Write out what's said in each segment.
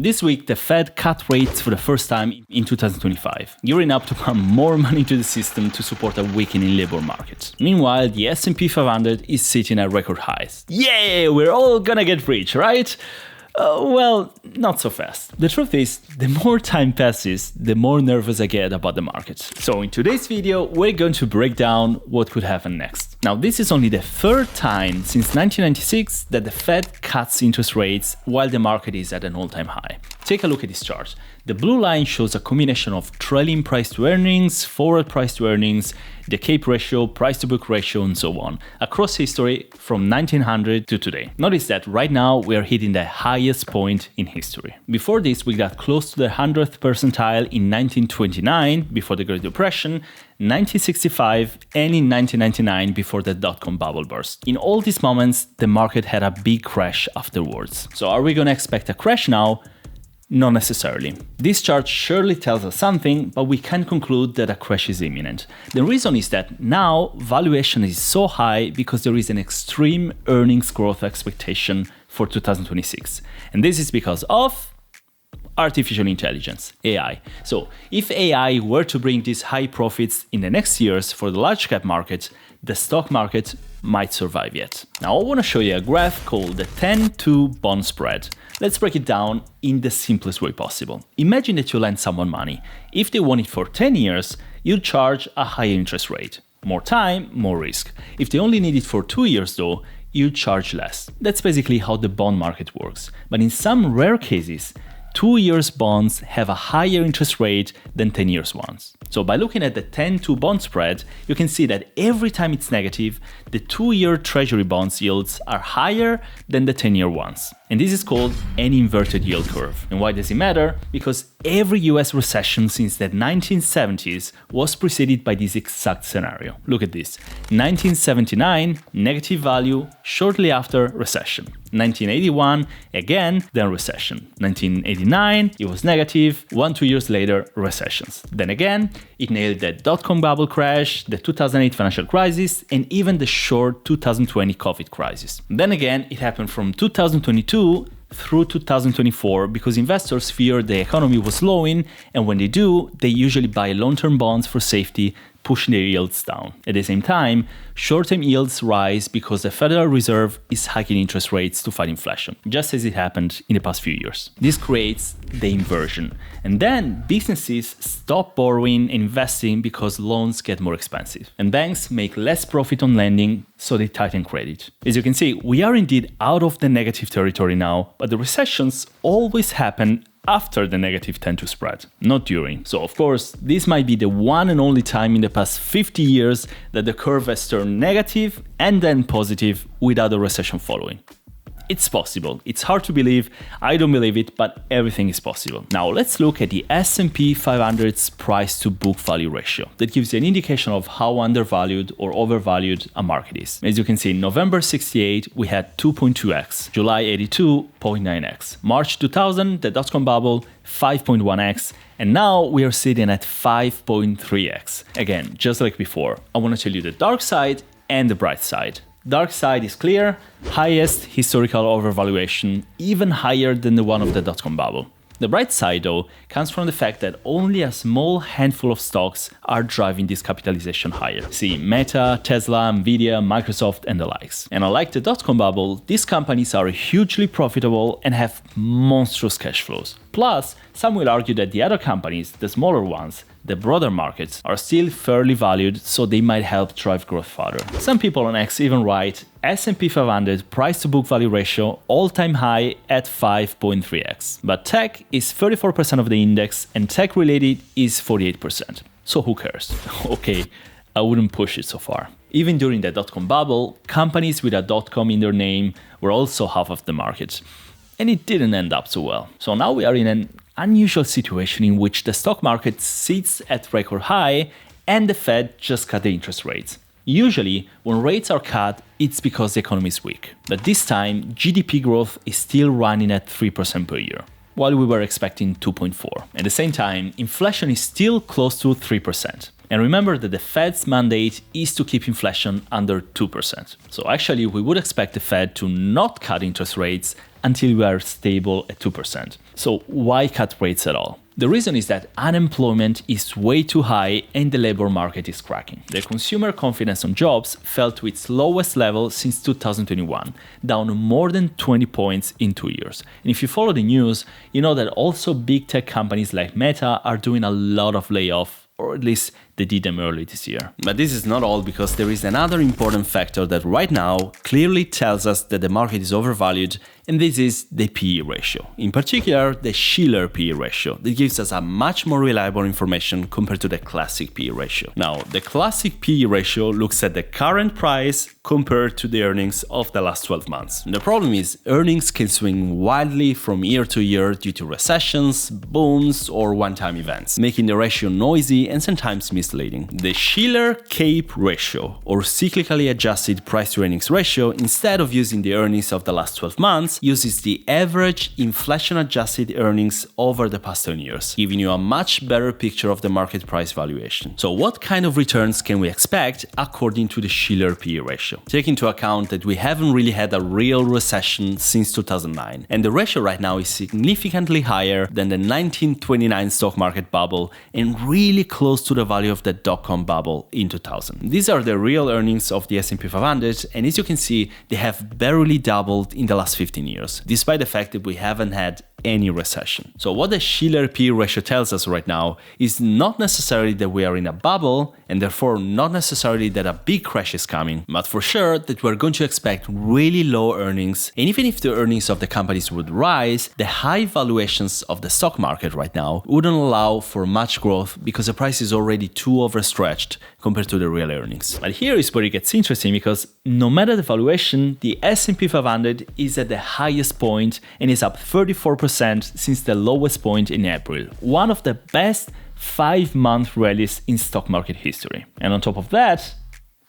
This week, the Fed cut rates for the first time in 2025, gearing up to pump more money into the system to support a weakening labor market. Meanwhile, the S&P 500 is sitting at record highs. Yeah, we're all gonna get rich, right? Well, not so fast. The truth is, the more time passes, the more nervous I get about the market. So in today's video, we're going to break down what could happen next. Now, this is only the third time since 1996 that the Fed cuts interest rates while the market is at an all-time high. Take a look at this chart. The blue line shows a combination of trailing price to earnings, forward price to earnings, the CAPE ratio, price to book ratio, and so on, across history from 1900 to today. Notice that right now we are hitting the highest point in history. Before this, we got close to the 100th percentile in 1929, before the Great Depression, 1965, and in 1999, before the dot-com bubble burst. In all these moments, the market had a big crash afterwards. So are we going to expect a crash now? Not necessarily. This chart surely tells us something, but we can conclude that a crash is imminent. The reason is that now valuation is so high because there is an extreme earnings growth expectation for 2026. And this is because of artificial intelligence, AI. So if AI were to bring these high profits in the next years for the large cap market, the stock market might survive yet. Now I want to show you a graph called the 10-2 bond spread. Let's break it down in the simplest way possible. Imagine that you lend someone money. If they want it for 10 years, you'll charge a higher interest rate. More time, more risk. If they only need it for 2 years though, you charge less. That's basically how the bond market works. But in some rare cases, 2 years bonds have a higher interest rate than 10 years ones. So by looking at the 10-2 bond spread, you can see that every time it's negative, the 2-year treasury bonds yields are higher than the 10-year ones. And this is called an inverted yield curve. And why does it matter? Because every US recession since the 1970s was preceded by this exact scenario. Look at this. 1979, negative value, shortly after recession. 1981, again, then recession. 1989, it was negative, 1-2 years later, recessions. Then again, it nailed the dot-com bubble crash, the 2008 financial crisis, and even the short 2020 COVID crisis. Then again, it happened from 2022 through 2024 because investors feared the economy was slowing, and when they do, they usually buy long-term bonds for safety, pushing their yields down. At the same time, short-term yields rise because the Federal Reserve is hiking interest rates to fight inflation, just as it happened in the past few years. This creates the inversion. And then businesses stop borrowing and investing because loans get more expensive. And banks make less profit on lending, so they tighten credit. As you can see, we are indeed out of the negative territory now, but the recessions always happen after the negative 10-2 spread, not during. So of course, this might be the one and only time in the past 50 years that the curve has turned negative and then positive without a recession following. It's possible. It's hard to believe. I don't believe it, but everything is possible. Now let's look at the S&P 500's price to book value ratio. That gives you an indication of how undervalued or overvalued a market is. As you can see, in November 68, we had 2.2x, July 82, 0.9x, March 2000, the dot-com bubble, 5.1x, and now we are sitting at 5.3x. Again, just like before, I want to tell you the dark side and the bright side. Dark side is clear, highest historical overvaluation, even higher than the one of the dot-com bubble. The bright side, though, comes from the fact that only a small handful of stocks are driving this capitalization higher. See Meta, Tesla, Nvidia, Microsoft, and the likes. And unlike the dot-com bubble, these companies are hugely profitable and have monstrous cash flows. Plus, some will argue that the other companies, the smaller ones, the broader markets, are still fairly valued, so they might help drive growth further. Some people on X even write S&P 500 price to book value ratio all-time high at 5.3x. But tech is 34% of the index and tech related is 48%. So who cares? Okay, I wouldn't push it so far. Even during the dot-com bubble, companies with a dot-com in their name were also half of the market. And it didn't end up so well. So now we are in an unusual situation in which the stock market sits at record high and the Fed just cut the interest rates. Usually, when rates are cut, it's because the economy is weak. But this time, GDP growth is still running at 3% per year, while we were expecting 2.4%. At the same time, inflation is still close to 3%. And remember that the Fed's mandate is to keep inflation under 2%. So actually, we would expect the Fed to not cut interest rates until we are stable at 2%. So why cut rates at all? The reason is that unemployment is way too high and the labor market is cracking. The consumer confidence on jobs fell to its lowest level since 2021, down more than 20 points in 2 years. And if you follow the news, you know that also big tech companies like Meta are doing a lot of layoffs, or at least they did them early this year. But this is not all, because there is another important factor that right now clearly tells us that the market is overvalued, and this is the PE ratio. In particular, the Shiller PE ratio that gives us a much more reliable information compared to the classic PE ratio. Now, the classic PE ratio looks at the current price compared to the earnings of the last 12 months. The problem is earnings can swing wildly from year to year due to recessions, booms, or one-time events, making the ratio noisy and sometimes misleading. The Shiller CAPE ratio, or cyclically adjusted price to earnings ratio, instead of using the earnings of the last 12 months, uses the average inflation-adjusted earnings over the past 10 years, giving you a much better picture of the market price valuation. So what kind of returns can we expect according to the Shiller PE ratio? Take into account that we haven't really had a real recession since 2009, and the ratio right now is significantly higher than the 1929 stock market bubble and really close to the value of the dot-com bubble in 2000. These are the real earnings of the S&P 500, and as you can see, they have barely doubled in the last 15 years, despite the fact that we haven't had any recession. So what the Shiller PE ratio tells us right now is not necessarily that we are in a bubble, and therefore not necessarily that a big crash is coming, but for sure that we're going to expect really low earnings. And even if the earnings of the companies would rise, the high valuations of the stock market right now wouldn't allow for much growth because the price is already too overstretched compared to the real earnings. But here is where it gets interesting, because no matter the valuation, the S&P 500 is at the highest point and is up 34% since the lowest point in April, one of the best 5-month rallies in stock market history. And on top of that,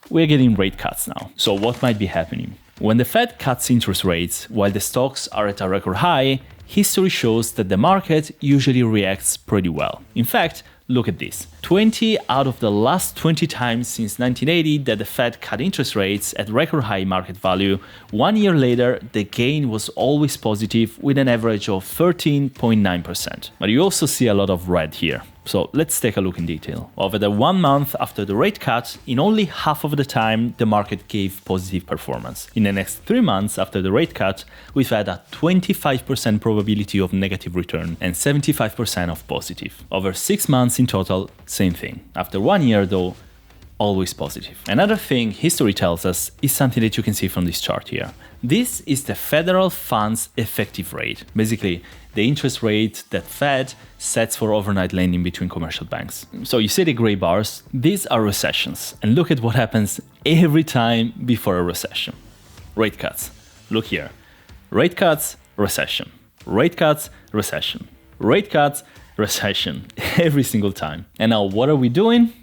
we're getting rate cuts now. So what might be happening? When the Fed cuts interest rates while the stocks are at a record high, history shows that the market usually reacts pretty well. In fact, look at this. 20 out of the last 20 times since 1980 that the Fed cut interest rates at record high market value, 1 year later, the gain was always positive with an average of 13.9%. But you also see a lot of red here. So let's take a look in detail. Over the 1 month after the rate cut, in only half of the time, the market gave positive performance. In the next 3 months after the rate cut, we've had a 25% probability of negative return and 75% of positive. Over 6 months in total, same thing. After 1 year though, always positive. Another thing history tells us is something that you can see from this chart here. This is the federal funds effective rate, basically the interest rate that Fed sets for overnight lending between commercial banks. So you see the gray bars, these are recessions, and look at what happens every time before a recession. Rate cuts, look here. Rate cuts, recession. Rate cuts, recession. Rate cuts, recession, every single time. And now what are we doing?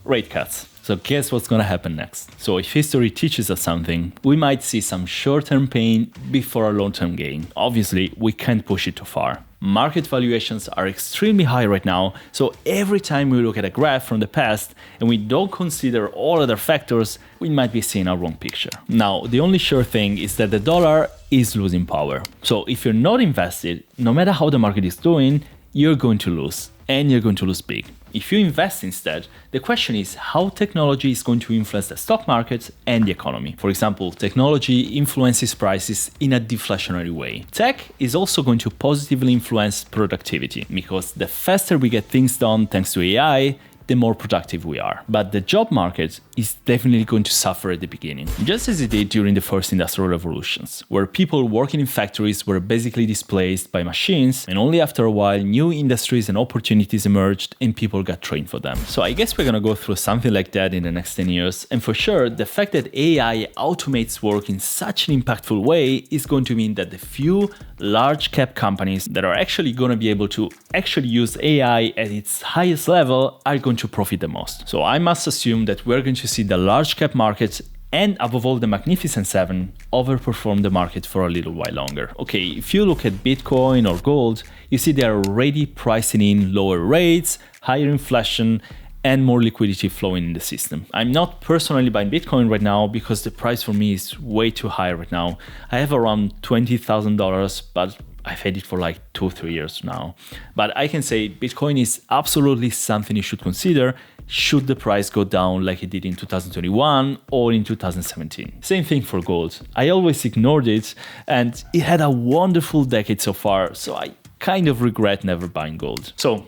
Rate cuts. So guess what's gonna happen next? So if history teaches us something, we might see some short-term pain before a long-term gain. Obviously, we can't push it too far. Market valuations are extremely high right now, so every time we look at a graph from the past and we don't consider all other factors, we might be seeing a wrong picture. Now, the only sure thing is that the dollar is losing power. So if you're not invested, no matter how the market is doing, you're going to lose, and you're going to lose big. If you invest instead, the question is how technology is going to influence the stock market and the economy. For example, technology influences prices in a deflationary way. Tech is also going to positively influence productivity, because the faster we get things done thanks to AI, the more productive we are. But the job market is definitely going to suffer at the beginning, just as it did during the first industrial revolutions, where people working in factories were basically displaced by machines, and only after a while new industries and opportunities emerged and people got trained for them. So I guess we're gonna go through something like that in the next 10 years, and for sure the fact that AI automates work in such an impactful way is going to mean that the few large cap companies that are actually going to be able to actually use AI at its highest level are going to profit the most. So I must assume that we're going to see the large cap market and above all the Magnificent Seven overperform the market for a little while longer. Okay, if you look at Bitcoin or gold, you see they're already pricing in lower rates, higher inflation, and more liquidity flowing in the system. I'm not personally buying Bitcoin right now because the price for me is way too high right now. I have around $20,000, but I've had it for like 2-3 years now. But I can say Bitcoin is absolutely something you should consider should the price go down like it did in 2021 or in 2017. Same thing for gold. I always ignored it and it had a wonderful decade so far, so I kind of regret never buying gold. So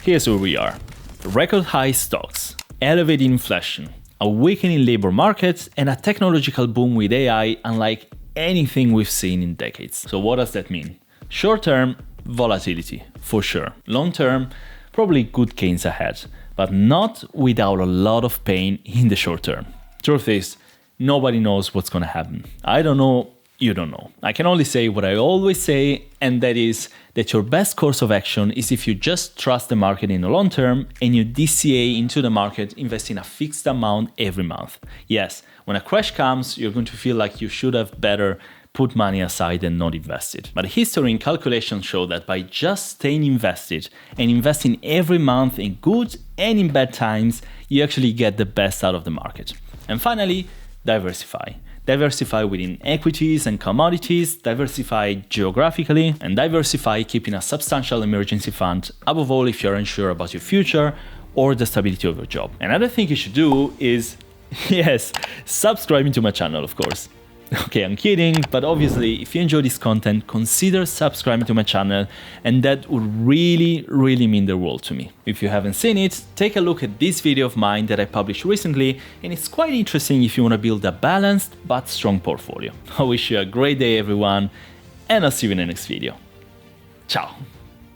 here's where we are. Record high stocks, elevated inflation, a weakening labor market, and a technological boom with AI unlike anything we've seen in decades. So what does that mean? Short term, volatility, for sure. Long term, probably good gains ahead, but not without a lot of pain in the short term. Truth is, nobody knows what's gonna happen. I don't know, you don't know. I can only say what I always say, and that is that your best course of action is if you just trust the market in the long term and you DCA into the market, investing a fixed amount every month. Yes, when a crash comes, you're going to feel like you should have better put money aside and not invested. But history and calculations show that by just staying invested and investing every month in good and in bad times, you actually get the best out of the market. And finally, diversify. Diversify within equities and commodities, diversify geographically, and diversify keeping a substantial emergency fund, above all if you're unsure about your future or the stability of your job. Another thing you should do is, yes, subscribing to my channel, of course. Okay, I'm kidding, but obviously, if you enjoy this content, consider subscribing to my channel, and that would really, really mean the world to me. If you haven't seen it, take a look at this video of mine that I published recently, and it's quite interesting if you want to build a balanced but strong portfolio. I wish you a great day, everyone, and I'll see you in the next video. Ciao!